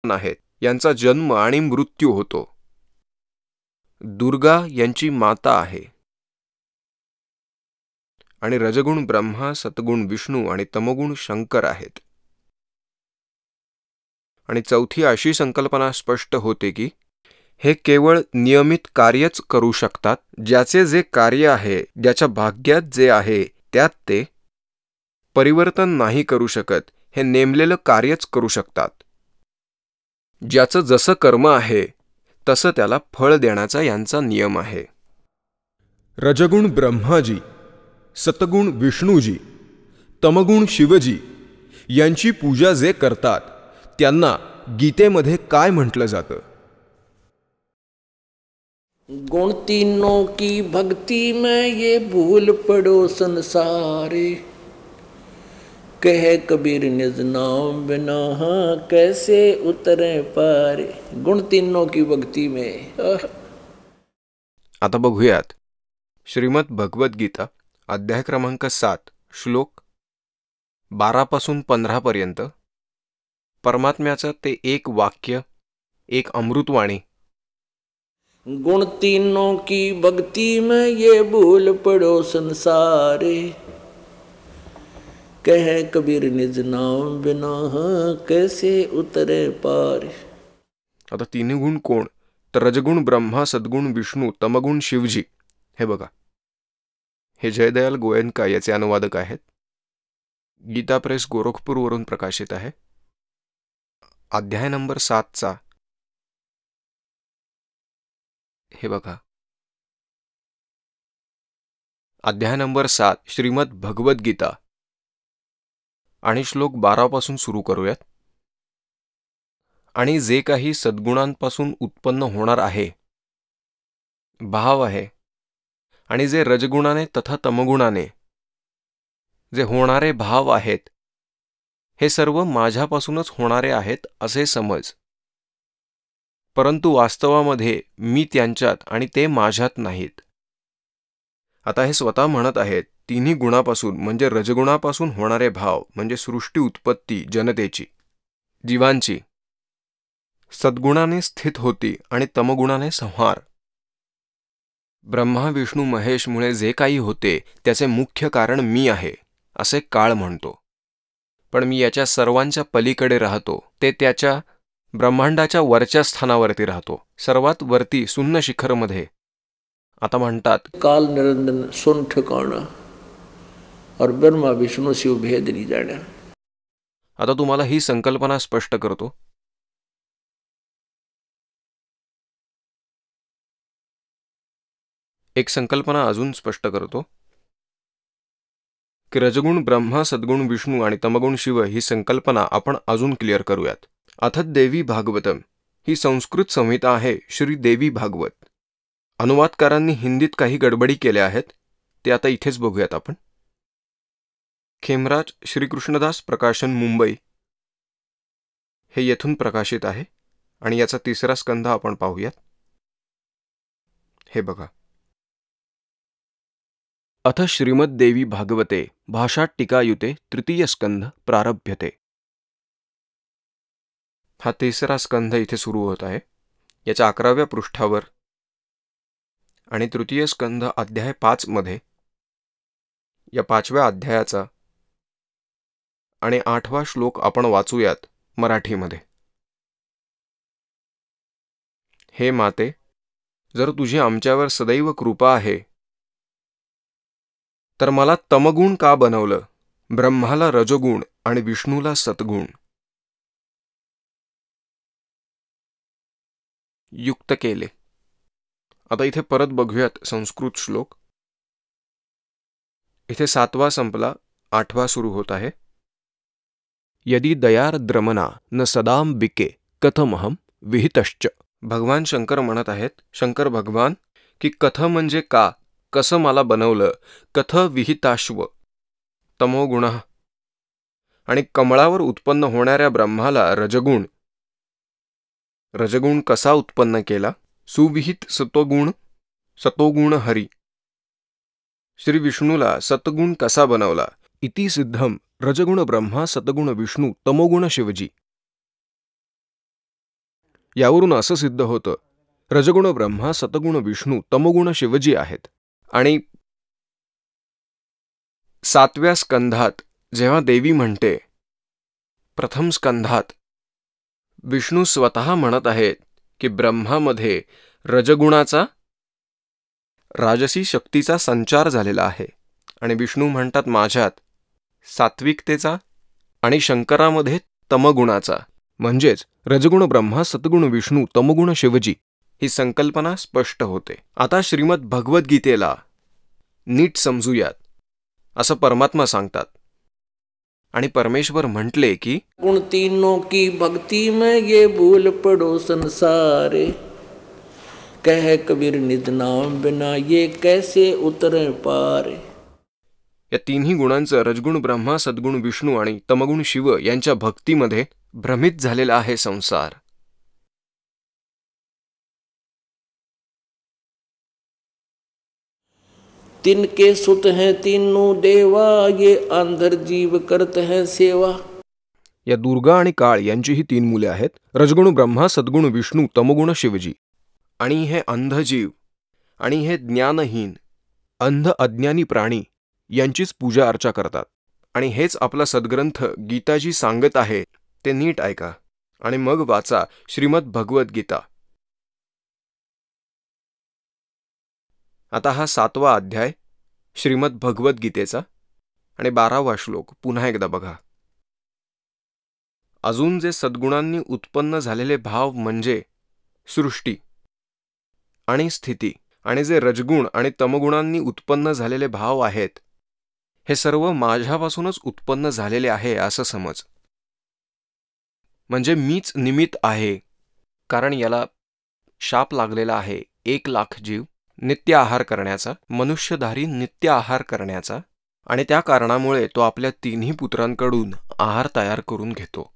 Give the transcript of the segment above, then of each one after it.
आहेत यांचा जन्म आणि मृत्यू होतो. दुर्गा यांची माता आहे. आणि रजगुण ब्रह्मा, सतगुण विष्णू आणि तमगुण शंकर आहेत. आणि चौथी अशी संकल्पना स्पष्ट होते की हे केवळ नियमित कार्यच करू शकतात. ज्याचे जे कार्य आहे, ज्याच्या भाग्यात जे आहे त्यात ते परिवर्तन नाही करू शकत. हे नेमलेलं कार्यच करू शकतात. ज्याचं जसं कर्म आहे तसं त्याला फळ देण्याचा यांचा नियम आहे. रजगुण ब्रह्माजी, सतगुण विष्णूजी, तमगुण शिवजी यांची पूजा जे करतात त्यांना गीतेमध्ये काय म्हटलं जातं? गुण तीनों की भक्ति में ये भूल पड़ो संसारे, कहे कबीर निज नाम बिना कैसे उतरे पारे. गुण तीनों की भक्ति में. आता बघूयात श्रीमद भगवद्गीता अध्याय क्रमांक 7 श्लोक 12 पासून 15 पर्यंत परमात्म्याचं ते एक वाक्य, एक अमृतवाणी. गुण तीनों की भक्ति में ये भूल पड़ो संसारे, कहे कबीर निज नाम बिना कैसे उतरे पारे. आता तिन्ही गुण कोण? तर रजगुण ब्रह्मा, सद्गुण विष्णू, तमगुण शिवजी. हे बघा, हे जयदयाल गोयनका याचे अनुवादक आहेत. गीता प्रेस गोरखपूरवरून प्रकाशित आहे. अध्याय नंबर 7चा हे बघा, अध्याय नंबर 7 श्रीमद भगवद्गीता आणि श्लोक 12 पासून सुरू करूयात. आणि जे काही सद्गुणांपासून उत्पन्न होणार आहे, भाव आहे, आणि जे रजगुणाने तथा तमगुणाने जे होणारे भाव आहेत, हे सर्व माझ्यापासूनच होणारे आहेत असे समज. परंतु वास्तवामध्ये मी त्यांच्यात आणि ते माझ्यात नाहीत. आता हे स्वतः म्हणत आहेत तिन्ही गुणापासून म्हणजे रजगुणापासून होणारे भाव म्हणजे सृष्टी उत्पत्ती जनतेची, जीवांची, सद्गुणाने स्थित होती आणि तमगुणाने संहार. ब्रह्मा विष्णू महेशमुळे जे काही होते त्याचे मुख्य कारण मी आहे असे काळ म्हणतो. पण मी याच्या सर्वांच्या पलीकडे राहतो. ते त्याच्या ब्रह्मांडाच्या वरच्या स्थानावरती राहतो, सर्वात वरती शून्य शिखरमध्ये. आता म्हणतात काल निरंजन सुन ठिकाणा और ब्रह्मा विष्णू शिव भेद नहीं जाना. आता तुम्हाला ही संकल्पना स्पष्ट करतो. एक संकल्पना अजून स्पष्ट करतो की रजगुण ब्रह्मा, सद्गुण विष्णू आणि तमगुण शिव ही संकल्पना आपण अजून क्लिअर करूयात. अथ देवी भागवतम ही संस्कृत संहिता आहे, श्री देवी भागवत. अनुवादकारांनी हिंदीत काही गडबडी केल्या आहेत, ते आता इथेच बघूयात आपण. खेमराज श्रीकृष्णदास प्रकाशन मुंबई हे येथून प्रकाशित आहे. आणि याचा 3रा स्कंध आपण पाहूयात. हे बघा, अथ श्रीमद्देवी भागवते भाषा टीकायुते 3 स्कंध प्रारभ्यते. हा 3रा स्कंध इथे सुरू होत आहे याच्या 11व्या पृष्ठावर. आणि 3 स्कंध अध्याय 5 मध्ये या 5व्या अध्यायाचा आणि 8वा श्लोक आपण वाचूयात मराठीमध्ये. हे माते, जर तुझी आमच्यावर सदैव कृपा आहे तर मला तमगुण का बनवलं, ब्रह्माला रजोगुण आणि विष्णूला सतगुण युक्त केले. आता इथे परत बघूयात संस्कृत श्लोक. इथे 7वा संपला, 8वा सुरू होत आहे. यदि दयार्द्रमना न सदाम बिके कथमहम विहितश्च. भगवान शंकर म्हणत आहेत, शंकर भगवान, की कथ म्हणजे का, कसं मला बनवलं, कथ विहिताश्व तमोगुण. आणि कमळावर उत्पन्न होणाऱ्या ब्रह्माला रजगुण कसा उत्पन्न केला, सुविहित सतोगुण हरी. श्री विष्णूला सतगुण कसा बनवला, इति सिद्धम रजगुण ब्रह्मा सतगुण विष्णू तमोगुण शिवजी. यावरून असं सिद्ध होतं, रजगुण ब्रह्मा, सतगुण विष्णू, तमगुण शिवजी आहेत. आणि 7व्या स्कंधात जेव्हा देवी म्हणते, प्रथम स्कंधात विष्णू स्वतः म्हणत आहेत की ब्रह्मामध्ये रजगुणाचा, राजसी शक्तीचा संचार झालेला आहे, आणि विष्णू म्हणतात माझ्यात सात्विकतेचा, आणि शंकरामध्ये तमगुणाचा. म्हणजेच रजगुण ब्रह्मा, सतगुण विष्णू, तमगुण शिवजी ही संकल्पना स्पष्ट होते. आता श्रीमद भगवद्गीतेला नीट समजूयात असं परमात्मा सांगतात. आणि परमेश्वर म्हटले की गुण तीनों की भक्ति में ये भूल पड़ो संसारे, कह कबीर निज नाम बिना ये कैसे उतरे पारे. या तिन्ही गुणांचं रजगुण ब्रह्मा, सद्गुण विष्णू आणि तमगुण शिव यांच्या भक्तीमध्ये भ्रमित झालेला आहे संसार. तिनके सुत हैं तीनों देवा, ये अंधर जीव करत हैं सेवा. या दुर्गा आणि काळ यांची ही 3 मुले आहेत, रजगुण ब्रह्मा, सद्गुण विष्णू, तमगुण शिवजी. आणि हे अंधजीव आणि हे ज्ञानहीन, अंध अज्ञानी प्राणी यांचीच पूजा अर्चा करतात. आणि हेच आपला सद्ग्रंथ गीताजी सांगत आहे. ते नीट ऐका आणि मग वाचा श्रीमद भगवद्गीता. आता हा 7वा अध्याय श्रीमद भगवद्गीतेचा आणि 12वा श्लोक पुन्हा एकदा बघा. अजून जे सद्गुणांनी उत्पन्न झालेले भाव म्हणजे सृष्टी आणि स्थिती, आणि जे रजगुण आणि तमगुणांनी उत्पन्न झालेले भाव आहेत, हे सर्व माझ्यापासूनच उत्पन्न झालेले आहे असं समज. म्हणजे मीच निमित्त आहे. कारण याला शाप लागलेला आहे 1,00,000 जीव नित्य आहार करण्याचा, मनुष्यधारी नित्य आहार करण्याचा, आणि त्या कारणामुळे तो आपल्या 3ही पुत्रांकडून आहार तयार करून घेतो.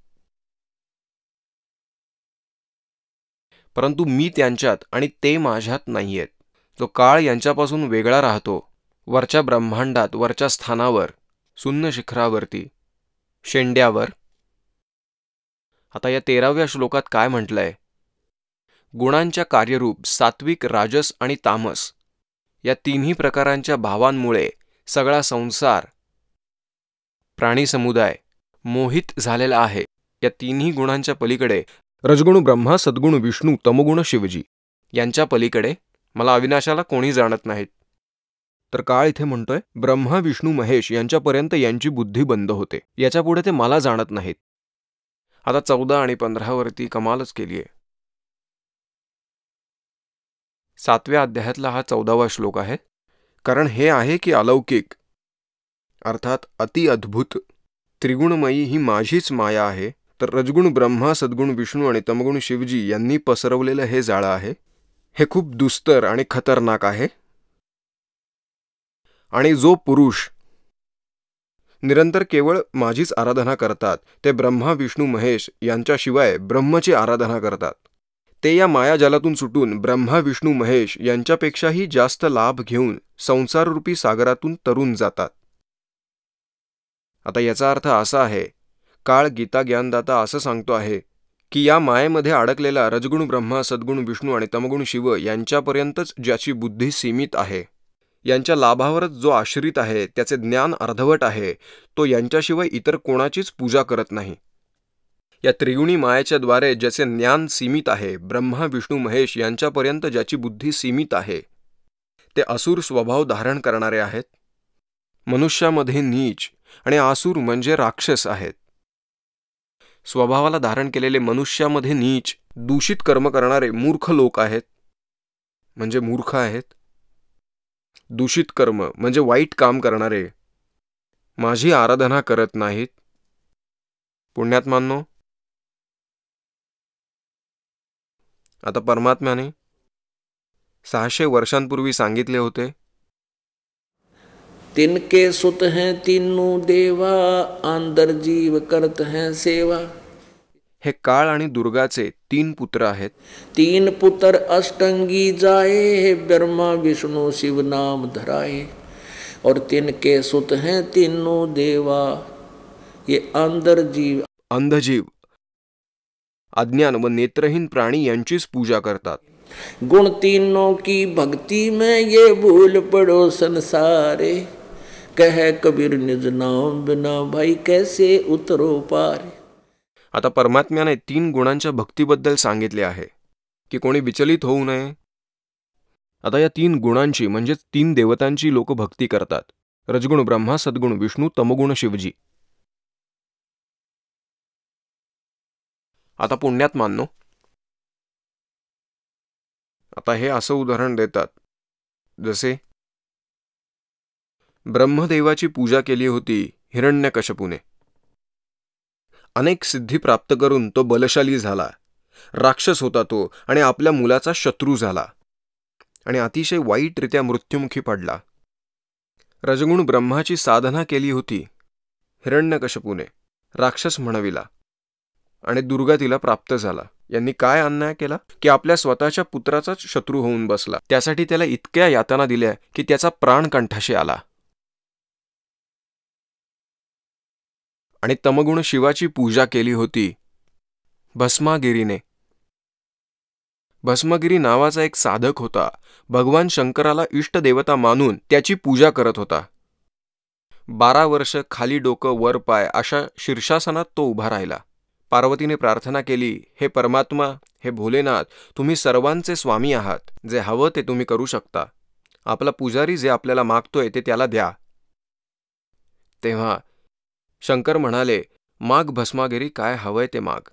परंतु मी त्यांच्यात आणि ते माझ्यात नाहीयेत. जो काळ यांच्यापासून वेगळा राहतो, वरच्या ब्रह्मांडात, वरच्या स्थानावर, शून्य शिखरावरती, शेंड्यावर. आता या 13व्या श्लोकात काय म्हटलंय? गुणांच्या कार्यरूप सात्विक, राजस आणि तामस या 3ही प्रकारांच्या भावांमुळे सगळा संसार, प्राणी समुदाय मोहित झालेला आहे. या 3ही गुणांच्या पलीकडे, रजगुण ब्रह्मा, सद्गुण विष्णू, तमगुण शिवजी यांच्या पलीकडे मला अविनाशाला कोणी जाणत नाहीत. तर काळ इथे म्हणतोय ब्रह्मा, विष्णू, महेश यांच्यापर्यंत यांची बुद्धी बंद होते, याच्यापुढे ते मला जाणत नाहीत. आता 14 आणि 15 वरती कमालच केलीये. 7व्या अध्यायातला हा 14वा श्लोक आहे. कारण हे आहे की अलौकिक अर्थात अति अद्भुत त्रिगुणमयी ही माझीच माया आहे. तर रजगुण ब्रह्मा, सद्गुण विष्णू आणि तमगुण शिवजी यांनी पसरवलेलं हे जाळं आहे. हे खूप दुस्तर आणि खतरनाक आहे. आणि जो पुरुष निरंतर केवळ माझीच आराधना करतात, ते ब्रह्मा, विष्णू, महेश यांच्याशिवाय ब्रह्मची आराधना करतात, ते या मायाजालातून सुटून ब्रह्मा, विष्णू, महेश यांच्यापेक्षाही जास्त लाभ घेऊन संसाररूपी सागरातून तरून जातात. आता याचा अर्थ असा आहे, काळ गीता ज्ञानदाता असं सांगतो आहे की या मायेमध्ये अडकलेला रजगुण ब्रह्मा, सद्गुण विष्णू आणि तमगुण शिव यांच्यापर्यंतच ज्याची बुद्धी सीमित आहे, यांच्या लाभावरच जो आश्रित आहे, त्याचे ज्ञान अर्धवट आहे, तो यांच्याशिवाय इतर कोणाचीच पूजा करत नाही. या त्रिगुणी मायेच्या द्वारे ज्याचे ज्ञान सीमित आहे, ब्रह्मा, विष्णू, महेश यांच्यापर्यंत ज्याची बुद्धी सीमित आहे, ते असुर स्वभाव धारण करणारे आहेत. मनुष्यामध्ये नीच आणि आसुर म्हणजे राक्षस आहेत. स्वभावाला धारण केलेले मनुष्यामध्ये नीच, दूषित कर्म करणारे मूर्ख लोक आहेत, म्हणजे मूर्ख आहेत. दूषित कर्म म्हणजे वाईट काम करणारे माझी आराधना करत नाहीत. पुण्यात्मांनो, आता परमात्म्याने 600 वर्षांपूर्वी सांगितले होते, तिनके सुत हैं तीनों देवा, अंदर जीव करत हैं सेवा. हे काळ आणि दुर्गाचे 3 पुत्र आहेत. 3 पुत्र अष्टंगी जाए, ब्रह्मा विष्णु शिव नाम धराए. और तिनके सुत हैं तीनों देवा, ये अंदर जीव. अंधजीव अज्ञान व नेत्रहीन प्राणी यांचीच पूजा करतात. गुण तीनों की भक्ति में ये भूल पड़ो संसारे, कह कबीर निज नाम बिना भाई कैसे उतरो पार. आता परमात्म्याने 3 गुणांच्या भक्तीबद्दल सांगितले आहे की कोणी विचलित होऊ नये. आता या 3 गुणांची म्हणजेच 3 देवतांची लोक भक्ती करतात. रजगुण ब्रह्मा, सद्गुण विष्णू, तमगुण शिवजी. आता पुण्यात माननो, आता हे असं उदाहरण देतात जसे ब्रह्मदेवाची पूजा केली होती हिरण्यकश्यपूने. अनेक सिद्धी प्राप्त करून तो बलशाली झाला. राक्षस होता तो आणि आपल्या मुलाचा शत्रू झाला आणि अतिशय वाईटरित्या मृत्युमुखी पडला. रजगुण ब्रह्माची साधना केली होती हिरण्यकश्यपूने. राक्षस म्हणविला आणि दुर्गा तिला प्राप्त झाला. यांनी काय अन्याय केला की आपल्या स्वतःच्या पुत्राचाच शत्रू होऊन बसला. त्यासाठी त्याला इतक्या यातना दिल्या की त्याचा प्राण कंठाशी आला. आणि तमगुण शिवाची पूजा केली होती भस्मागिरीने. भस्मगिरी नावाचा एक साधक होता. भगवान शंकराला इष्टदेवता मानून त्याची पूजा करत होता. 12 वर्ष खाली डोकं वर पाय अशा शीर्षासनात तो उभा राहिला. पार्वतीने प्रार्थना केली, हे परमात्मा, हे भोलेनाथ, तुम्ही सर्वांचे स्वामी आहात. जे हवं ते तुम्ही करू शकता. आपला पुजारी जे आपल्याला मागतोय ते त्याला द्या. तेव्हा शंकर म्हणाले, माग भस्मागिरी, काय हवंय ते माग.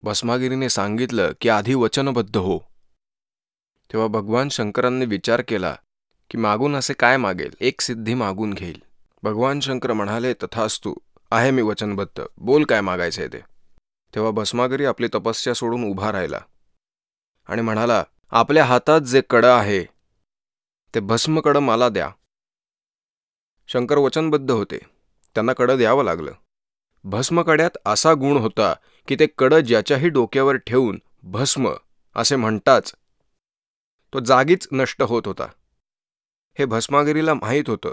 भस्मागिरीने सांगितलं की आधी वचनबद्ध हो. तेव्हा भगवान शंकरांनी विचार केला की मागून असे काय मागेल, एक सिद्धी मागून घेईल. भगवान शंकर म्हणाले, तथास्तु, आहे मी वचनबद्ध, बोल काय मागायचे ते. तेव्हा भस्मागिरी आपली तपस्या सोडून उभा राहिला आणि म्हणाला, आपल्या हातात जे कडं आहे ते भस्म कडं मला द्या. शंकर वचनबद्ध होते, त्यांना कडं द्यावं लागलं. भस्मकड्यात असा गुण होता की ते कडं ज्याच्याही डोक्यावर ठेवून भस्म असे म्हणताच तो जागीच नष्ट होत होता. हे भस्मागिरीला माहीत होतं,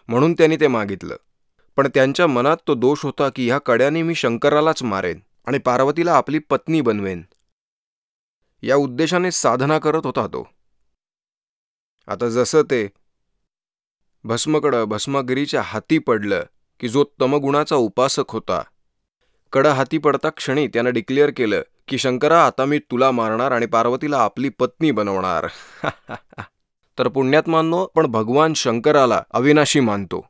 म्हणून त्यांनी ते मागितलं. पण त्यांच्या मनात तो दोष होता की ह्या कड्याने मी शंकरालाच मारेन आणि पार्वतीला आपली पत्नी बनवेन. या उद्देशाने साधना करत होता तो. आता जसं ते भस्मकडं भस्मागिरीच्या हाती पडलं की जो तमगुणाचा उपासक होता, कडं हाती पडता क्षणी त्यानं डिक्लेअर केलं की शंकरा, आता मी तुला मारणार आणि पार्वतीला आपली पत्नी बनवणार. तर पुण्यात्मांनो, पण भगवान शंकराला अविनाशी मानतो.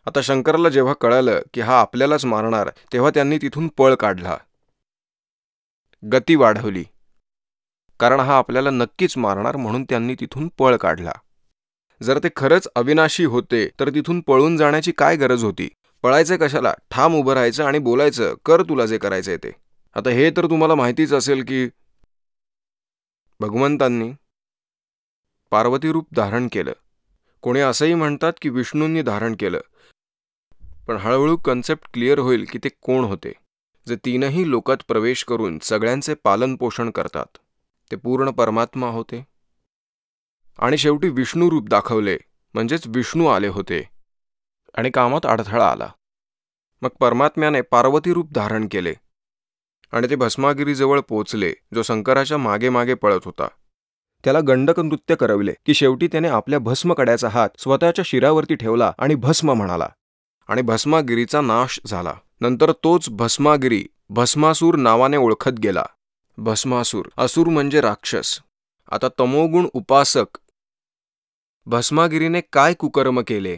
आता शंकराला जेव्हा कळलं की हा आपल्यालाच मारणार, तेव्हा त्यांनी तिथून पळ काढला, गती वाढवली. कारण हा आपल्याला नक्कीच मारणार, म्हणून त्यांनी तिथून पळ काढला. जर ते खरंच अविनाशी होते तर तिथून पळून जाण्याची काय गरज होती. पळायचं कशाला, ठाम उभं राहायचं आणि बोलायचं, कर तुला जे करायचंय ते. आता हे तर तुम्हाला माहितीच असेल की भगवंतांनी पार्वती रूप धारण केलं. कोणी असंही म्हणतात की विष्णूंनी धारण केलं. पण हळूहळू कन्सेप्ट क्लिअर होईल की ते कोण होते, जे 3ही लोकात प्रवेश करून सगळ्यांचे पालनपोषण करतात. ते पूर्ण परमात्मा होते. आणि शेवटी विष्णू रूप दाखवले, म्हणजेच विष्णू आले होते आणि कामात अडथळा आला. मग परमात्म्याने पार्वती रूप धारण केले आणि ते भस्मागिरीजवळ पोचले, जो शंकराच्या मागे मागे पळत होता. त्याला गंडक नृत्य करविले की शेवटी त्याने आपल्या भस्मकड्याचा हात स्वतःच्या शिरावरती ठेवला आणि भस्म म्हणाला आणि भस्मागिरीचा नाश झाला. नंतर तोच भस्मागिरी भस्मासूर नावाने ओळखत गेला. भस्मासूर, असुर म्हणजे राक्षस. आता तमोगुण उपासक भस्मागिरीने काय कुकर्म केले.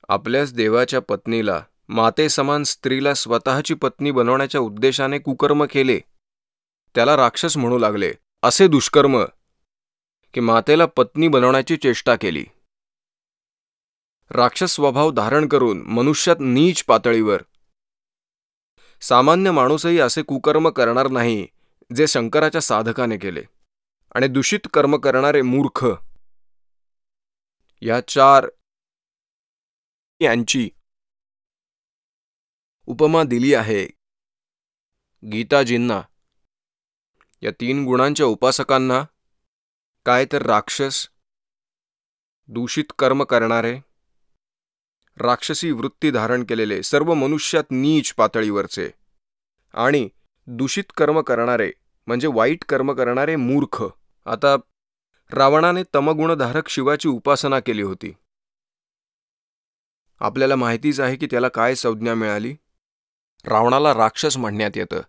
आपल्याच देवाच्या पत्नीला, माते समान स्त्रीला स्वतःची पत्नी बनवण्याच्या उद्देशाने कुकर्म केले. त्याला राक्षस म्हणू लागले. असे दुष्कर्म की मातेला पत्नी बनवण्याची चेष्टा केली. राक्षस स्वभाव धारण करून मनुष्यात नीच पातळीवर. सामान्य माणूसही असे कुकर्म करणार नाही जे शंकराच्या साधकाने केले. आणि दूषित कर्म करणारे मूर्ख. या 4 यांची उपमा दिली आहे गीताजींना. या 3 गुणांच्या उपासकांना काय तर राक्षस, दूषित कर्म करणारे राक्षसी वृत्ती धारण केलेले, सर्व मनुष्यात नीच पातळीवरचे आणि दूषित कर्म करणारे म्हणजे वाईट कर्म करणारे मूर्ख. आता रावणाने तमगुणधारक शिवाची उपासना केली होती. आपल्याला माहितीच आहे की त्याला काय संज्ञा मिळाली. रावणाला राक्षस म्हणण्यात येतं.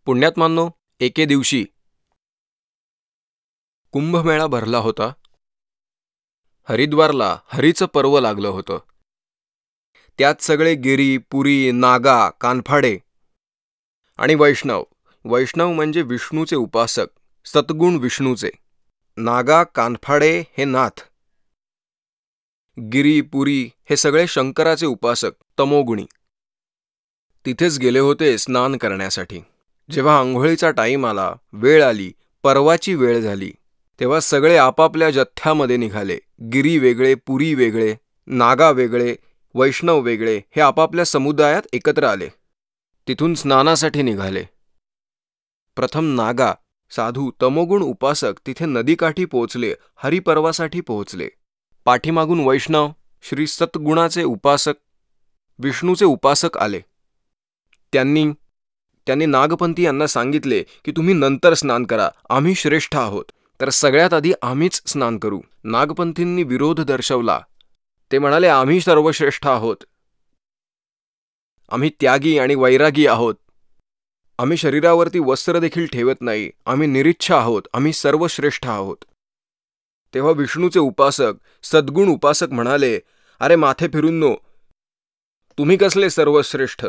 पुण्यात्मांनो, एके दिवशी कुंभमेळा भरला होता. हरिद्वारला हरीचं पर्व लागलं होतं. त्यात सगळे गिरी, पुरी, नागा, कानफाडे आणि वैष्णव. वैष्णव म्हणजे विष्णूचे उपासक, सद्गुण विष्णूचे. नागा, कानफाडे हे नाथ. गिरी, पुरी हे सगळे शंकराचे उपासक, तमोगुणी. तिथेच गेले होते स्नान करण्यासाठी. जेव्हा आंघोळीचा टाईम आला, वेळ आली, पर्वाची वेळ झाली, तेव्हा सगळे आपापल्या जथ्यामध्ये निघाले. गिरी वेगळे, पुरी वेगळे, नागा वेगळे, वैष्णव वेगळे हे आपापल्या समुदायात एकत्र आले. तिथून स्नानासाठी निघाले. प्रथम नागा, साधू, तमोगुण उपासक तिथे नदीकाठी पोहोचले, हरिपर्वासाठी पोहोचले. पाठीमागून वैष्णव, श्री सद्गुणाचे उपासक, विष्णूचे उपासक आले. त्यांनी नागपंथी यांना सांगितले की तुम्ही नंतर स्नान करा, आम्ही श्रेष्ठ आहोत, तर सगळ्यात आधी आम्हीच स्नान करू. नागपंथींनी विरोध दर्शवला. ते म्हणाले, आम्ही सर्वश्रेष्ठ आहोत, आम्ही त्यागी आणि वैरागी आहोत, आम्ही शरीरावरती वस्त्र देखील ठेवत नाही, आम्ही निरीच्छ आहोत, आम्ही सर्वश्रेष्ठ आहोत. तेव्हा विष्णूचे उपासक, सद्गुण उपासक म्हणाले, अरे माथे फिरूंनो, तुम्ही कसले सर्वश्रेष्ठ?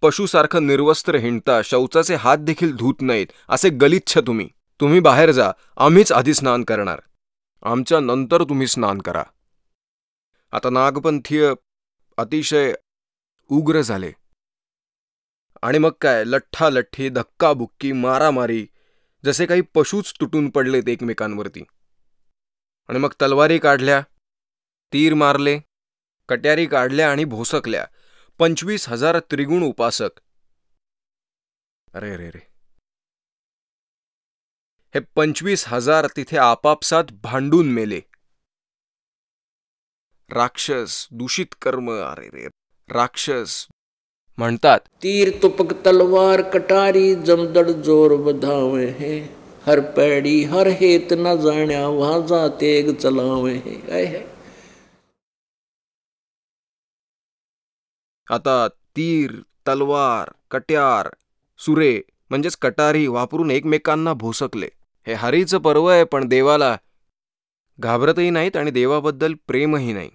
पशुसारखं निर्वस्त्र हिंडता, शौचाचे हात देखील धूत नाहीत, असे गलिच्छ तुम्ही बाहेर जा, आम्हीच आधी स्नान करणार, आमच्या नंतर तुम्ही स्नान करा. आता नागपंथीय अतिशय उग्र झाले आणि मग काय, लठ्ठालठ्ठी, धक्काबुक्की, मारामारी, जसे काही पशूच तुटून पडलेत एकमेकांवरती. आणि मग तलवारी काढल्या, तीर मारले, कट्यारी काढल्या आणि भोसकल्या. 25,000 त्रिगुण उपासक. अरे रे रे, हे 25,000 तिथे आपापसात भांडून मेले. राक्षस, दूषित कर्म, अरे रे, राक्षस म्हणतात, तीर तुपक तलवार कटारी जमदड़ जोर बधावे है, हर पैड़ी हर हेत न जाण्या वाजा तेग चलावे है. आता तीर, तलवार, कट्यार, सुरे म्हणजेच कटारी वापरून एकमेकांना भोसकले. हे हरीचं पर्व आहे, पण देवाला घाबरतही नाहीत आणि देवाबद्दल प्रेमही नाही.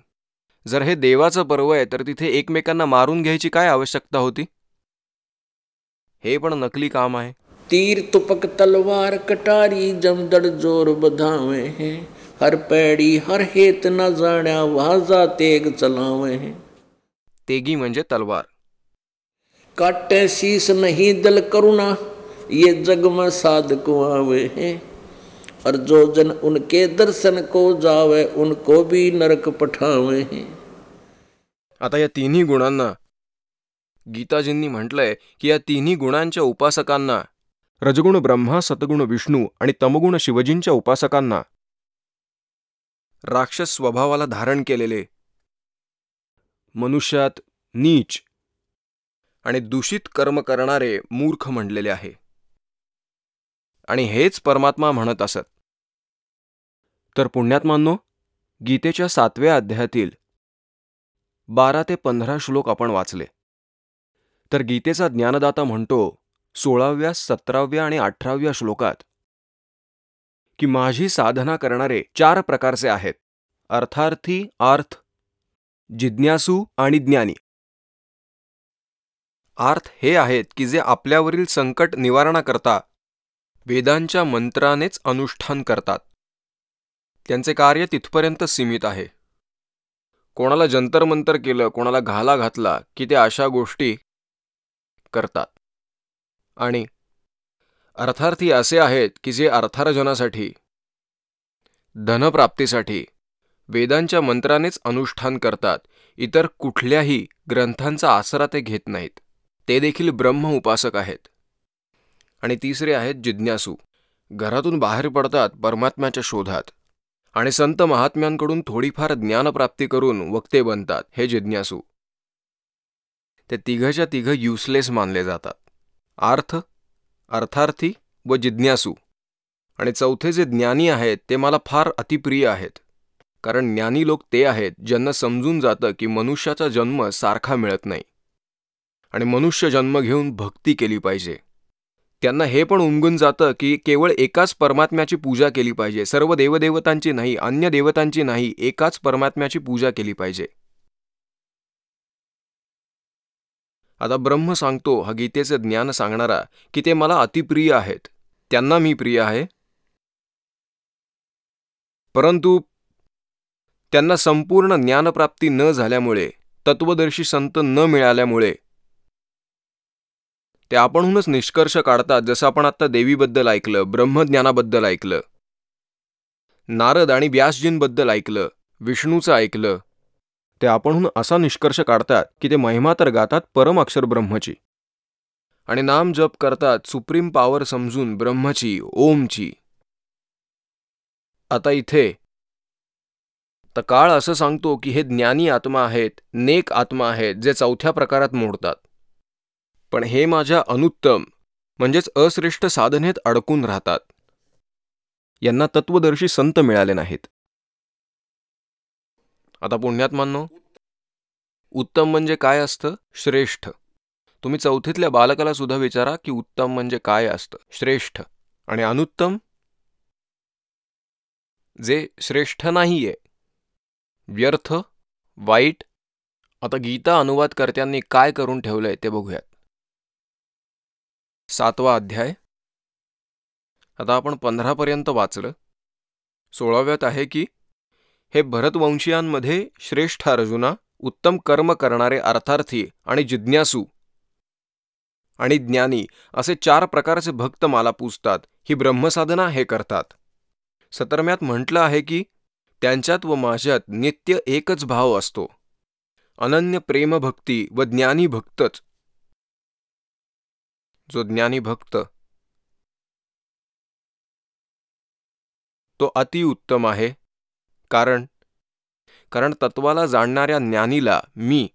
जर हे देवाचं पर्व आहे तर तिथे एकमेकांना मारून घ्यायची काय आवश्यकता होती? हे पण नकली काम आहे. तीर तुपक तलवार कटारी जमदड़ जोर बधावे है, हर पैड़ी हर हेत न जाण्या वाजा तेग चलावे है. तेगी म्हणजे तलवार. काटे शीस नहीं दल करुणा, ये जग में साधक आवे हैं, और जो जन उनके दर्शन को जावे उनको भी नरक पठावे हैं. आता या तिन्ही गुणांना गीताजींनी म्हटलंय की या तिन्ही गुणांच्या उपासकांना, रजगुण ब्रह्मा, सतगुण विष्णू आणि तमगुण शिवजींच्या उपासकांना, राक्षस स्वभावाला धारण केलेले, मनुष्यात नीच आणि दूषित कर्म करणारे मूर्ख म्हणलेले आहे. आणि हेच परमात्मा म्हणत असत. तर पुण्यात्मांनो, गीतेच्या 7व्या अध्यायातील 12 ते 15 श्लोक आपण वाचले. तर गीतेचा ज्ञानदाता म्हणतो 16व्या, 17व्या आणि 18व्या श्लोकात की माझी साधना करणारे 4 प्रकारचे आहेत: अर्थार्थी, आर्थ, जिज्ञासू आणि ज्ञानी. आर्थ हे आहेत की जे आपल्यावरील संकट निवारणाकरता वेदांच्या मंत्रानेच अनुष्ठान करतात. त्यांचे कार्य तिथपर्यंत सीमित आहे. कोणाला जंतरमंतर केलं, कोणाला घाला घातला की ते अशा गोष्टी करतात. आणि अर्थार्थी असे आहेत की जे अर्थार्जनासाठी, धनप्राप्तीसाठी वेदांच्या मंत्रानेच अनुष्ठान करतात. इतर कुठल्याही ग्रंथांचा आसरा ते घेत नाहीत. ते देखील ब्रह्म उपासक आहेत. आणि तिसरे आहेत जिज्ञासू. घरातून बाहेर पडतात परमात्म्याच्या शोधात आणि संत महात्म्यांकडून थोडीफार ज्ञानप्राप्ती करून वक्ते बनतात हे जिज्ञासू. ते तिघच्या तिघ युसलेस मानले जातात. अर्थार्थी व जिज्ञासू. आणि चौथे जे ज्ञानी आहेत ते मला फार अतिप्रिय आहेत. कारण ज्ञानी लोक ते आहेत ज्यांना समजून जातं की मनुष्याचा जन्म सारखा मिळत नाही आणि मनुष्य जन्म घेऊन भक्ती केली पाहिजे. त्यांना हे पण उमगून जातं की केवळ एकाच परमात्म्याची पूजा केली पाहिजे, सर्व देवदेवतांची नाही, अन्य देवतांची नाही, एकाच परमात्म्याची पूजा केली पाहिजे. आता ब्रह्म सांगतो हा गीतेचे ज्ञान सांगणारा की ते मला अतिप्रिय आहेत, त्यांना मी प्रिय आहे. परंतु त्यांना संपूर्ण ज्ञानप्राप्ती न झाल्यामुळे, तत्वदर्शी संत न मिळाल्यामुळे ते आपणहूनच निष्कर्ष काढतात. जसं आपण आता देवीबद्दल ऐकलं, ब्रह्मज्ञानाबद्दल ऐकलं, नारद आणि व्यासजींबद्दल ऐकलं, विष्णूचं ऐकलं, ते आपणहून असा निष्कर्ष काढतात की ते महिमा तर गातात परम अक्षर ब्रह्मची आणि नाम जप करतात सुप्रीम पॉवर समजून ब्रह्मची, ओमची. आता इथे तर काळ असं सांगतो की हे ज्ञानी आत्मा आहेत, नेक आत्मा आहेत, जे चौथ्या प्रकारात मोडतात. पण हे माझ्या अनुत्तम म्हणजेच अश्रेष्ठ साधनेत अडकून राहतात. यांना तत्वदर्शी संत मिळाले नाहीत. आता पुण्यात्मांनो, उत्तम म्हणजे काय असतं? श्रेष्ठ. तुम्ही चौथीतल्या बालकाला सुद्धा विचारा की उत्तम म्हणजे काय असतं? श्रेष्ठ. आणि अनुत्तम जे श्रेष्ठ नाहीये, व्यर्थ, वाईट. आता गीता अनुवादकर्त्यांनी काय करून ठेवलंय ते बघूयात. 7वा अध्याय. आता आपण 15 पर्यंत वाचलं. 16व्यात आहे की हे भरतवंशीयांमध्ये श्रेष्ठ अर्जुना, उत्तम कर्म करणारे अर्थार्थी आणि जिज्ञासू आणि ज्ञानी असे 4 प्रकारचे भक्त मला पूजतात. ही ब्रह्मसाधना हे करतात. 17व्यात म्हटलं आहे की त्यांच्यात व माझ्यात नित्य एकच भाव असतो, अनन्य प्रेमभक्ती व ज्ञानी भक्तच. जो ज्ञानी भक्त तो अतिउत्तम आहे. कारण तत्वाला जाणणाऱ्या ज्ञानीला मी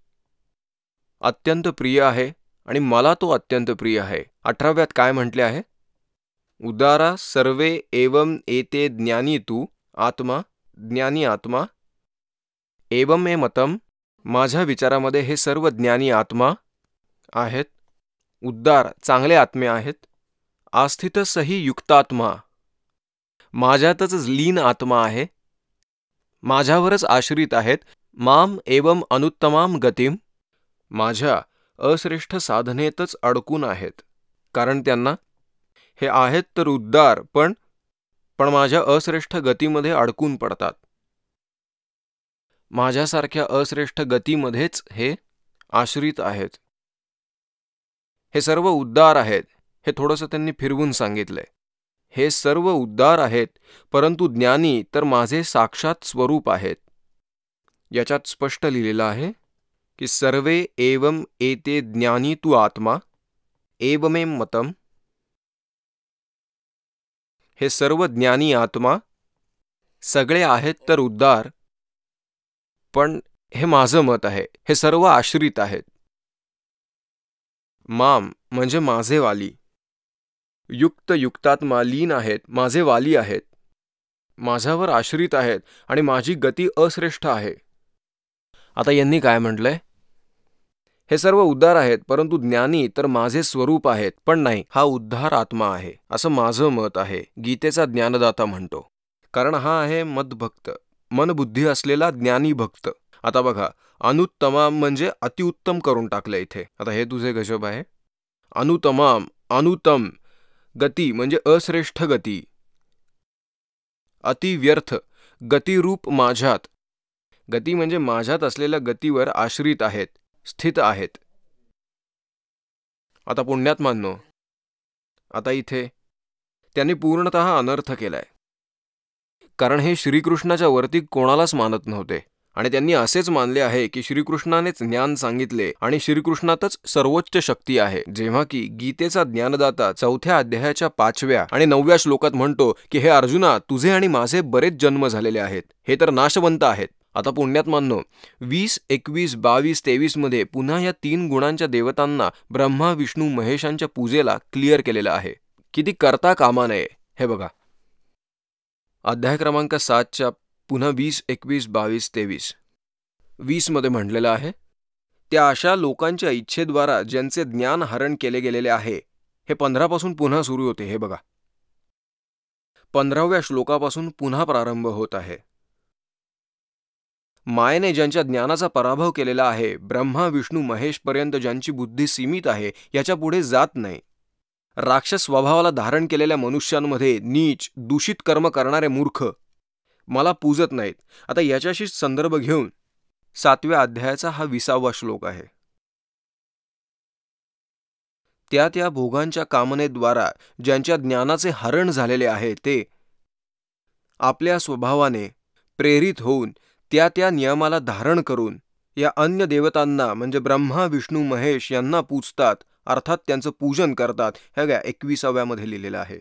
अत्यंत प्रिय आहे आणि मला तो अत्यंत प्रिय आहे. 18व्यात काय म्हटले आहे? उदारा सर्वे एवं एते ज्ञानी तू आत्मा, ज्ञानी आत्मा एवं मे मतम. माझ्या विचारामध्ये हे सर्व ज्ञानी आत्मा आहेत, उद्दार चांगले आत्मे आहेत. आस्थित सही युक्तात्मा, माझ्यातच लीन आत्मा आहे, माझ्यावरच आश्रित आहेत. माम एवं अनुत्तमाम गतिम, माझ्या अश्रेष्ठ साधनेतच अडकून आहेत. कारण त्यांना हे आहेत तर उद्दार पण माझ्या अश्रेष्ठ गतीमध्ये अडकून पडतात. माझ्यासारख्या अश्रेष्ठ गतीमध्येच हे आश्रित आहेत. हे सर्व उद्दार आहेत. हे थोडंसं त्यांनी फिरवून सांगितलंय. हे सर्व उद्दार आहेत, परंतु ज्ञानी तर माझे साक्षात स्वरूप आहेत. याच्यात स्पष्ट लिहिलेलं आहे की सर्वे एवं एते ज्ञानी तू आत्मा एवमेम मतम. हे सर्व ज्ञानी आत्मा सगळे आहेत तर उद्दार, पण हे माझं मत आहे. हे सर्व आश्रित आहेत. माम म्हणजे माझे वाली, युक्त युक्तात्मा लीन आहेत, माझे वाली आहेत, माझ्यावर आश्रित आहेत आणि माझी गती अश्रेष्ठ आहे. आता यांनी काय म्हटलंय? हे सर्व उद्धार आहेत, परंतु ज्ञानी तर माझे स्वरूप आहेत. पण नाही, हा उद्धार आत्मा आहे असं माझं मत आहे, गीतेचा ज्ञानदाता म्हणतो. कारण हा आहे मदभक्त, मनबुद्धी असलेला ज्ञानी भक्त. आता बघा, अनुत्तमाम म्हणजे अतिउत्तम करून टाकलं इथे. आता हे तुझे गजब आहे. अनुतमाम, अनुतम गती म्हणजे अश्रेष्ठ गती. अतिव्यर्थ गतिरूप माझ्यात, गती म्हणजे माझ्यात असलेल्या गतीवर आश्रित आहेत, स्थित आहेत. आता पुण्यात्मांनो, आता इथे त्यांनी पूर्णतः अनर्थ केलाय. कारण हे श्रीकृष्णाच्या वरती कोणालाच मानत नव्हते. आणि त्यांनी असेच मानले आहे की श्रीकृष्णानेच ज्ञान सांगितले आणि श्रीकृष्णातच सर्वोच्च शक्ती आहे. जेव्हा की गीतेचा ज्ञानदाता 4थ्या अध्यायाच्या 5व्या आणि 9व्या श्लोकात म्हणतो की हे अर्जुना, तुझे आणि माझे बरेच जन्म झालेले आहेत, हे तर नाशवंत आहेत. आता पुण्यात्मांनो, 20, 21, 22, 23 मध्ये पुन्हा या 3 गुणांच्या देवतांना ब्रह्मा, विष्णू, महेशांच्या पूजेला क्लिअर केलेलं आहे की ती करता कामा नये. हे बघा, अध्याय क्रमांक 7च्या पुन्हा 20, 21, 22, 23. 20 मध्ये म्हटलेलं आहे, त्या अशा लोकांच्या इच्छेद्वारा ज्यांचे ज्ञान हरण केले गेलेले आहे. हे 15 पासून पुन्हा सुरू होते. हे बघा, 15व्या श्लोकापासून पुन्हा प्रारंभ होत आहे. मायेने ज्यांच्या ज्ञानाचा पराभव केलेला आहे, ब्रह्मा, विष्णू, महेश पर्यंत ज्यांची बुद्धी सीमित आहे, याच्या पुढे जात नाही. राक्षस स्वभावाला धारण केलेल्या मनुष्यांमध्ये नीच, दूषित कर्म करणारे मूर्ख मला पूजत नाहीत. आता याच्याशी संदर्भ घेऊन 7व्या अध्यायाचा हा 20वा श्लोक आहे. त्या भोगांच्या कामनेद्वारा ज्यांच्या ज्ञानाचे हरण झालेले आहे, ते आपल्या स्वभावाने प्रेरित होऊन त्या नियमाला धारण करून या अन्य देवतांना म्हणजे ब्रह्मा, विष्णू, महेश यांना पूजतात, अर्थात त्यांचं पूजन करतात. हे घ्या, 21व्या मध्ये लिहिलेलं आहे.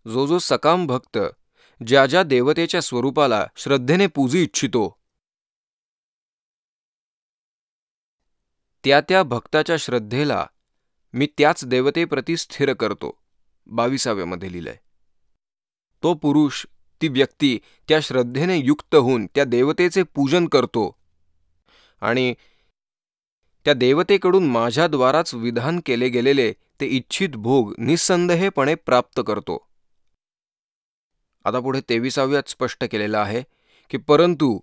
जो सकाम भक्त ज्या देवतेच्या स्वरूपाला श्रद्धेने पूजू इच्छितो, त्या भक्ताच्या श्रद्धेला मी त्याच देवतेप्रती स्थिर करतो. 22व्या मध्ये लिहिलंय. तो पुरुष, ती व्यक्ती त्या श्रद्धेने युक्त होऊन त्या देवतेचे पूजन करतो आणि त्या देवतेकडून माझ्याद्वाराच विधान केले गेलेले ते इच्छित भोग निस्संदेहपणे प्राप्त करतो. आता पुढे 23व्यात स्पष्ट केलेलं आहे की परंतु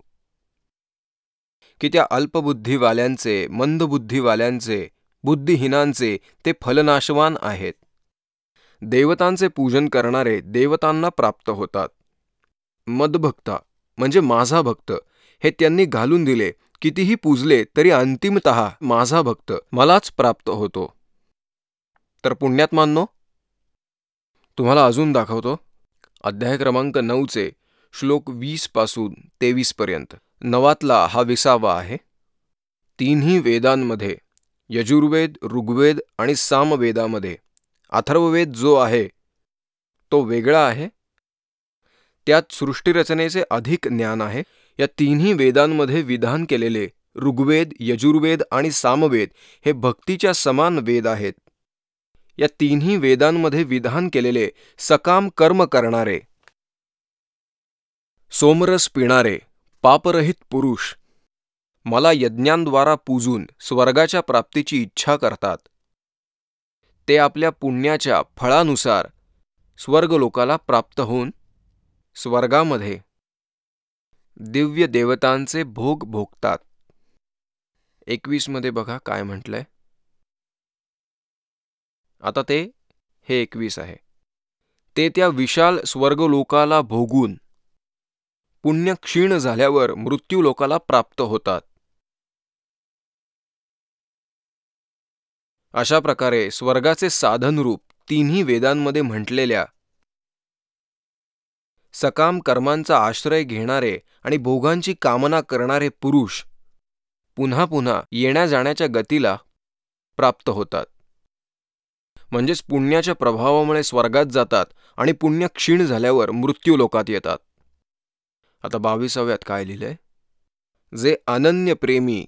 की त्या अल्पबुद्धीवाल्यांचे, मंदबुद्धीवाल्यांचे, बुद्धिहीनांचे ते फलनाशवान आहेत. देवतांचे पूजन करणारे देवतांना प्राप्त होतात. मदभक्ता म्हणजे माझा भक्त, हे त्यांनी घालून दिले. कितीही पूजले तरी अंतिमतः माझा भक्त मलाच प्राप्त होतो. तर पुण्यात्मांनो, तुम्हाला अजून दाखवतो. अध्याय क्रमांक 9चे श्लोक 20 पासून 23 पर्यंत. 9वातला हा 20वा आहे. 3ही वेदांमध्ये, यजुर्वेद, ऋग्वेद आणि सामवेदामध्ये अथर्ववेद जो आहे तो वेगळा आहे. त्यात सृष्टीरचनेचे अधिक ज्ञान आहे. या 3ही वेदांमध्ये विधान केलेले ऋग्वेद, यजुर्वेद आणि सामवेद हे भक्तीच्या समान वेद आहेत. या 3ही वेदांमध्ये विधान केलेले सकाम कर्म करणारे, सोमरस पिणारे, पापरहित पुरुष मला यज्ञांद्वारा पूजून स्वर्गाच्या प्राप्तीची इच्छा करतात. ते आपल्या पुण्याच्या फळानुसार स्वर्गलोकाला प्राप्त होऊन स्वर्गामध्ये दिव्य देवतांचे भोग भोगतात. 21 मध्ये बघा काय म्हटलंय. आता हे 21 आहे. ते त्या विशाल स्वर्गलोकाला भोगून पुण्य क्षीण झाल्यावर मृत्यूलोकाला प्राप्त होतात. अशा प्रकारे स्वर्गाचे साधनरूप 3ही वेदांमध्ये म्हटलेल्या सकाम कर्मांचा आश्रय घेणारे आणि भोगांची कामना करणारे पुरुष पुन्हा पुन्हा येण्या जाण्याच्या गतीला प्राप्त होतात. म्हणजेच पुण्याच्या प्रभावामुळे स्वर्गात जातात आणि पुण्य क्षीण झाल्यावर मृत्यूलोकात येतात. आता 22व्यात काय लिहिलंय. जे अनन्य प्रेमी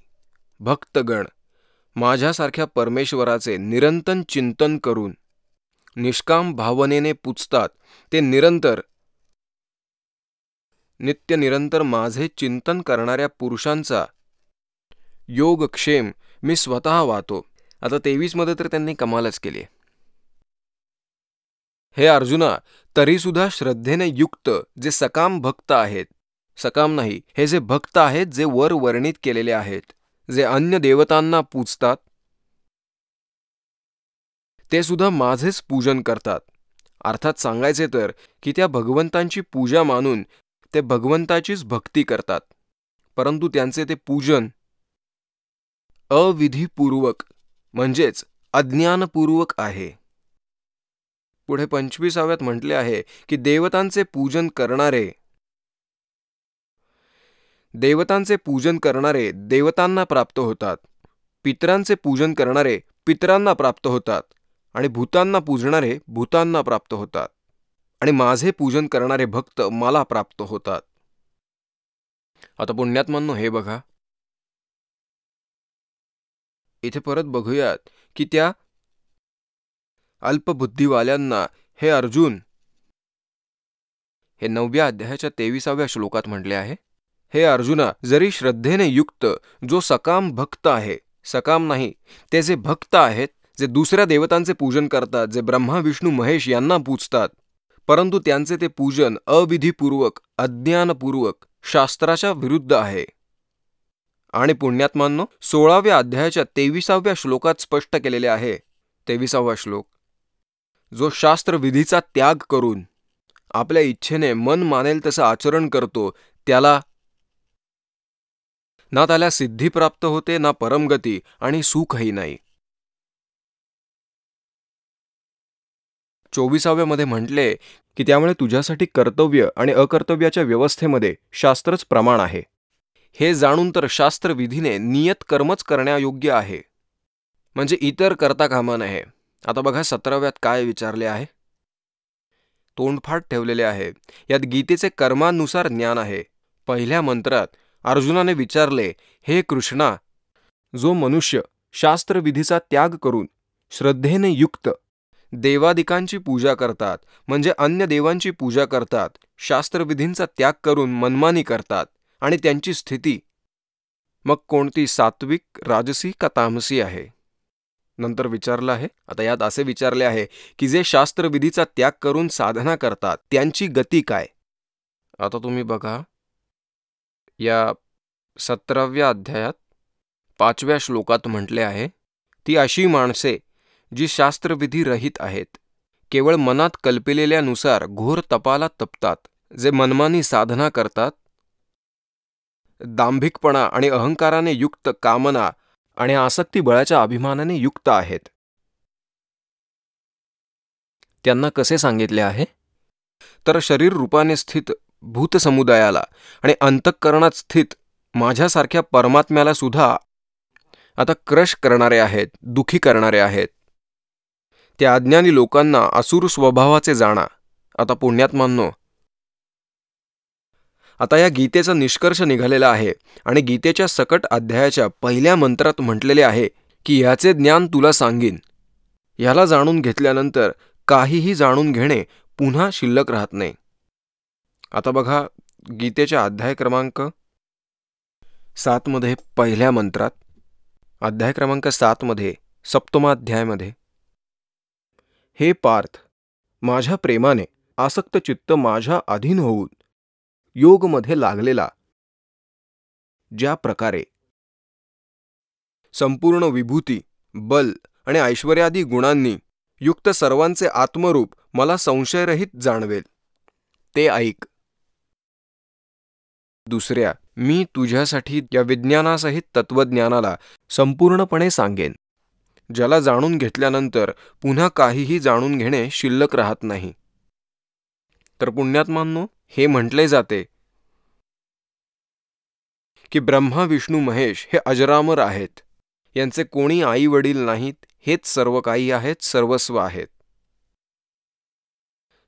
भक्तगण माझ्यासारख्या परमेश्वराचे निरंतर चिंतन करून निष्काम भावनेने पूजतात, ते नित्य निरंतर माझे चिंतन करणाऱ्या पुरुषांचा योगक्षेम मी स्वतः वाहतो. आता 23 मध्ये तर त्यांनी कमालच केली. हे अर्जुना, तरीसुद्धा श्रद्धेने युक्त जे सकाम भक्त आहेत, सकाम नाही, हे जे भक्त आहेत जे वर वर्णित केलेले आहेत, जे अन्य देवतांना पूजतात, ते सुद्धा माझेच पूजन करतात. अर्थात सांगायचे तर की त्या भगवंतांची पूजा मानून ते भगवंताचीच भक्ती करतात, परंतु त्यांचे ते पूजन अविधीपूर्वक म्हणजेच अज्ञानपूर्वक आहे. पुढे 25व्यात म्हटले आहे की देवतांचे पूजन करणारे देवतांना प्राप्त होतात, पितरांचे पूजन करणारे पितरांना प्राप्त होतात, आणि भूतांना पूजणारे भूतांना प्राप्त होतात, आणि माझे पूजन करणारे भक्त मला प्राप्त होतात. आता पुण्यात्मांनो हे बघा, इथे परत बघूयात की त्या अल्पबुद्धीवाल्यांना हे अर्जुन, हे 9व्या अध्यायाच्या 23व्या श्लोकात म्हटले आहे, हे अर्जुना, जरी श्रद्धेने युक्त जो सकाम भक्त आहे, सकाम नाही, ते जे भक्त आहेत, जे दुसऱ्या देवतांचे पूजन करतात, जे ब्रह्मा विष्णू महेश यांना पूजतात, परंतु त्यांचे ते पूजन अविधीपूर्वक, अज्ञानपूर्वक, शास्त्राच्या विरुद्ध आहे. आणि पुण्यात्मांनो, 16व्या अध्यायाच्या 23व्या श्लोकात स्पष्ट केलेले आहे, 23वा श्लोक, जो शास्त्रविधीचा त्याग करून आपल्या इच्छेने मन मानेल तसं आचरण करतो, त्याला ना त्याला सिद्धी प्राप्त होते, ना परमगती, आणि सुखही नाही. 24व्यामध्ये म्हटले की त्यामुळे तुझ्यासाठी कर्तव्य आणि अकर्तव्याच्या व्यवस्थेमध्ये शास्त्रच प्रमाण आहे. हे जाणून तर शास्त्रविधीने नियत कर्मच करण्यायोग्य आहे, म्हणजे इतर करता कामा नये. आता बघा 17व्यात काय विचारले आहे, तोंडफाट ठेवलेले आहे. यात गीतेचे कर्मानुसार ज्ञान आहे. पहिल्या मंत्रात अर्जुनाने विचारले, हे कृष्णा, जो मनुष्य शास्त्रविधीचा त्याग करून श्रद्धेने युक्त देवादिकांची पूजा करतात, म्हणजे अन्य देवांची पूजा करतात, शास्त्रविधींचा त्याग करून मनमानी करतात, आणि त्यांची स्थिती मग कोणती सात्विक, राजसी का तामसी आहे. नंतर विचारलं आहे, आता यात असे विचारले आहे की जे शास्त्रविधीचा त्याग करून साधना करतात त्यांची गती काय. आता तुम्ही बघा, या 17व्या अध्यायात 5व्या श्लोकात म्हटले आहे, ती अशी माणसे जी शास्त्रविधी रहित आहेत, केवळ मनात कल्पिलेल्यानुसार घोर तपाला तपतात, जे मनमानी साधना करतात, दांभिकपणा आणि अहंकाराने युक्त, कामना आणि आसक्ती बळाच्या अभिमानाने युक्त आहेत. त्यांना कसे सांगितले आहे, तर शरीर रूपाने स्थित भूतसमुदायाला आणि अंतःकरणात स्थित माझ्यासारख्या परमात्म्याला सुद्धा आता क्रश करणारे आहेत, दुखी करणारे आहेत. त्या अज्ञानी लोकांना असुर स्वभावाचे जाणा. आता पुण्यात्मांनो, आता या गीतेचा निष्कर्ष निघालेला आहे, आणि गीतेच्या सकट अध्यायाच्या पहिल्या मंत्रात म्हटलेले आहे की याचे ज्ञान तुला सांगीन. याला जाणून घेतल्यानंतर काहीही जाणून घेणे पुन्हा शिल्लक राहत नाही. आता बघा, गीतेच्या अध्याय क्रमांक 7 पहिल्या मंत्रात, अध्याय क्रमांक 7 सप्तमाध्यायामध्ये, हे पार्थ, माझ्या प्रेमाने आसक्त चित्त माझ्या अधीन होऊन योगमध्ये लागलेला, ज्या प्रकारे संपूर्ण विभूती, बल आणि ऐश्वर्यादी गुणांनी युक्त सर्वांचे आत्मरूप मला संशयरहित जाणवेल, ते ऐक. दुसऱ्या, मी तुझ्यासाठी या विज्ञानासहित तत्वज्ञानाला संपूर्णपणे सांगेन, ज्याला जाणून घेतल्यानंतर पुन्हा काहीही जाणून घेणे शिल्लक राहत नाही. तर पुण्यात्मांनो, हे म्हटले जाते की ब्रह्मा विष्णू महेश हे अजरामर आहेत, यांचे कोणी आई वडील नाहीत, हेच सर्व काही आहेत, सर्वस्व आहेत.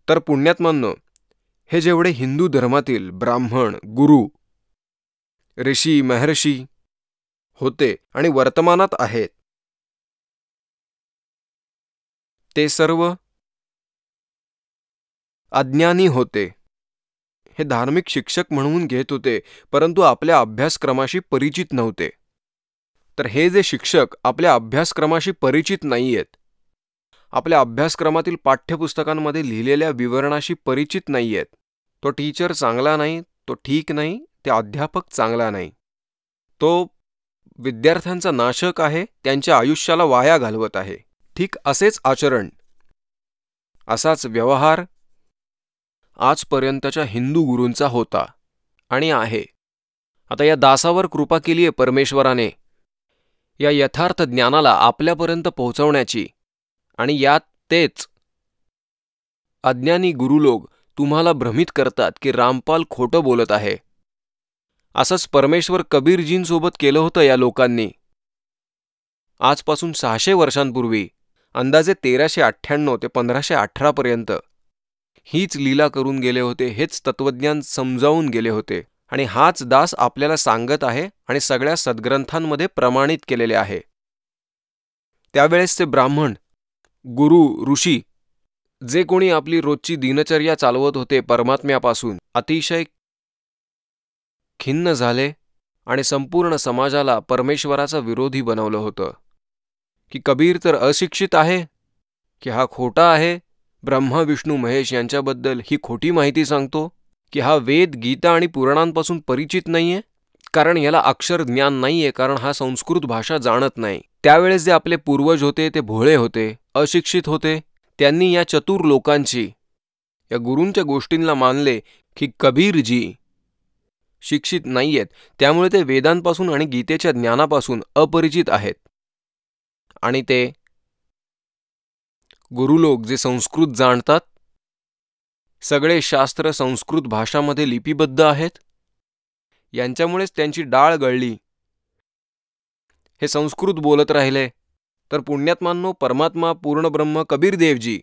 तर पुण्यात्मांनो, हे जेवढे हिंदू धर्मातील ब्राह्मण, गुरु, ऋषी, महर्षी होते आणि वर्तमानात आहेत, ते सर्व अज्ञानी होते. हे धार्मिक शिक्षक म्हणून घेत होते, परंतु आपल्या अभ्यासक्रमाशी परिचित नव्हते. तर हे जे शिक्षक आपल्या अभ्यासक्रमाशी परिचित नाहीयेत, आपल्या अभ्यासक्रमातील पाठ्यपुस्तकांमध्ये लिहिलेल्या विवरणाशी परिचित नाहीयेत, तो टीचर चांगला नाही, तो ठीक नाही, ते अध्यापक चांगला नाही, तो विद्यार्थ्यांचा नाशक आहे, त्यांच्या आयुष्याला वाया घालवत आहे. ठीक असेच आचरण, असाच व्यवहार आजपर्यंतच्या हिंदू गुरूंचा होता आणि आहे. आता या दासावर कृपा केली आहे परमेश्वराने, या यथार्थ ज्ञानाला आपल्यापर्यंत पोहोचवण्याची, आणि यात तेच अज्ञानी गुरुलोक तुम्हाला भ्रमित करतात की रामपाल खोटं बोलत आहे. असंच परमेश्वर कबीरजींसोबत केलं होतं या लोकांनी. आजपासून 600 वर्षांपूर्वी अंदाजे 1398 ते 1518 पर्यंत हीच लीला करून गेले होते, हेच तत्वज्ञान समजावून गेले होते. आणि हाच दास आपल्याला सांगत आहे आणि सगळ्या सद्ग्रंथांमध्ये प्रमाणित केलेले आहे. त्यावेळेसचे ब्राह्मण, गुरु, ऋषी जे कोणी आपली रोजची दिनचर्या चालवत होते परमात्म्यापासून, अतिशय खिन्न झाले आणि संपूर्ण समाजाला परमेश्वराचा विरोधी बनवलं होतं. की कबीर तर अशिक्षित आहे, की हा खोटा आहे, ब्रह्मा विष्णू महेश यांच्याबद्दल ही खोटी माहिती सांगतो, की हा वेद, गीता आणि पुराणांपासून परिचित नाहीये, कारण याला अक्षर ज्ञान नाहीये, कारण हा संस्कृत भाषा जाणत नाही. त्यावेळेस जे आपले पूर्वज होते ते भोळे होते, अशिक्षित होते. त्यांनी या चतुर लोकांची, या गुरूंच्या गोष्टींना मानले की कबीरजी शिक्षित नाहीयेत, त्यामुळे ते वेदांपासून आणि गीतेच्या ज्ञानापासून अपरिचित आहेत. आणि ते गुरुलोक जे संस्कृत जाणतात, सगळे शास्त्र संस्कृत भाषामध्ये लिपिबद्ध आहेत, यांच्यामुळेच त्यांची डाळ गळली. हे संस्कृत बोलत राहिले तर पुण्यात्मांनो, परमात्मा पूर्णब्रह्म कबीरदेवजी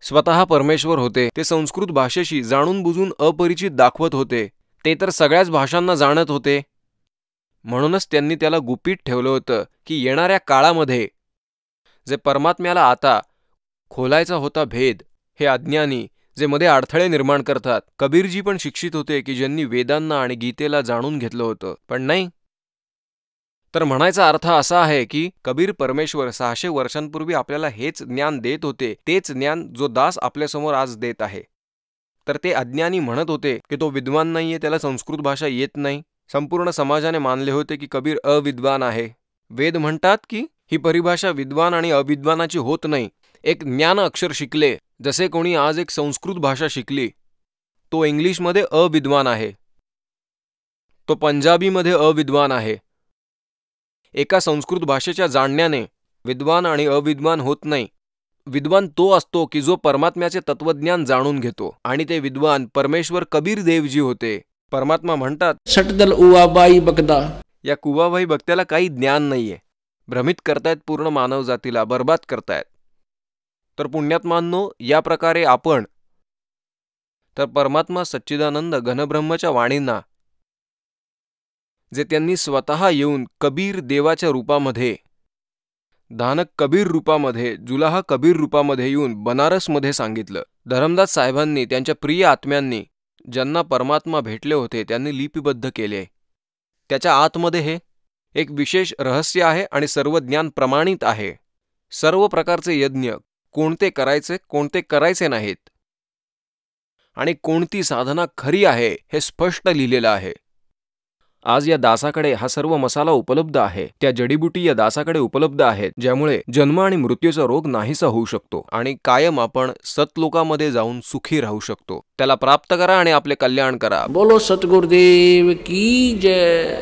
स्वतः परमेश्वर होते. ते संस्कृत भाषेशी जाणून बुजून अपरिचित दाखवत होते. ते तर सगळ्याच भाषांना जाणत होते. म्हणूनच त्यांनी त्याला गुपित ठेवलं होतं की येणाऱ्या काळामध्ये जे परमात्म्याला आता खोलायचा होता भेद, हे अज्ञानी जे मध्ये अडथळे निर्माण करतात. कबीरजी पण शिक्षित होते की ज्यांनी वेदांना आणि गीतेला जाणून घेतलं होतं, पण नाही. तर म्हणायचा अर्थ असा आहे की कबीर परमेश्वर 600 वर्षांपूर्वी आपल्याला हेच ज्ञान देत होते, तेच ज्ञान जो दास आपल्यासमोर आज देत आहे. तर ते अज्ञानी म्हणत होते की तो विद्वान नाहीये, त्याला संस्कृत भाषा येत नाही. संपूर्ण समाजाने मानले होते की कबीर अविद्वान आहे. वेद म्हणतात की ही परिभाषा विद्वान आणि अविद्वानाची होत नाही. एक ज्ञान अक्षर शिकले, जसे कोणी आज एक संस्कृत भाषा शिकली, तो इंग्लिशमध्ये अविद्वान आहे, तो पंजाबीमध्ये अविद्वान आहे. एका संस्कृत भाषेच्या जाणण्याने विद्वान आणि अविद्वान होत नाही. विद्वान तो असतो की जो परमात्म्याचे तत्वज्ञान जाणून घेतो. आणि ते विद्वान परमेश्वर कबीर देवजी होते. परमात्मा म्हणतात, सटदल उवाबाई बगदा, या कुवाबाई बगत्याला काही ज्ञान नाहीये, भ्रमित करतायत, पूर्ण मानव जातीला बर्बाद करतायत. तर पुण्यात्मांनो, या प्रकारे आपण तर परमात्मा सच्चिदानंद घनब्रह्मच्या वाणींना, जे त्यांनी स्वतः येऊन कबीर देवाच्या रूपामध्ये, दानक कबीर रूपामध्ये, जुलाहा कबीर रूपामध्ये येऊन बनारसमध्ये सांगितलं. धरमदास साहेबांनी त्यांच्या प्रिय आत्म्यांनी, ज्यांना परमात्मा भेटले होते, त्यांनी लिपिबद्ध केले. त्याच्या आतमध्ये हे एक विशेष रहस्य आहे आणि सर्व ज्ञान प्रमाणित आहे. सर्व प्रकारचे यज्ञ कोणते करायचे, कोणते करायचे नाहीत, आणि कोणती साधना खरी आहे हे स्पष्ट लिहिलेलं आहे. आज या दासाकडे हा सर्व मसाला उपलब्ध आहे. त्या जडीबुटी या दासाकडे उपलब्ध आहेत, ज्यामुळे जन्म आणि मृत्यूचा रोग नाहीसा होऊ शकतो आणि कायम आपण सतलोकामध्ये जाऊन सुखी राहू शकतो. त्याला प्राप्त करा आणि आपले कल्याण करा. बोलो सतगुरुदेव की जय.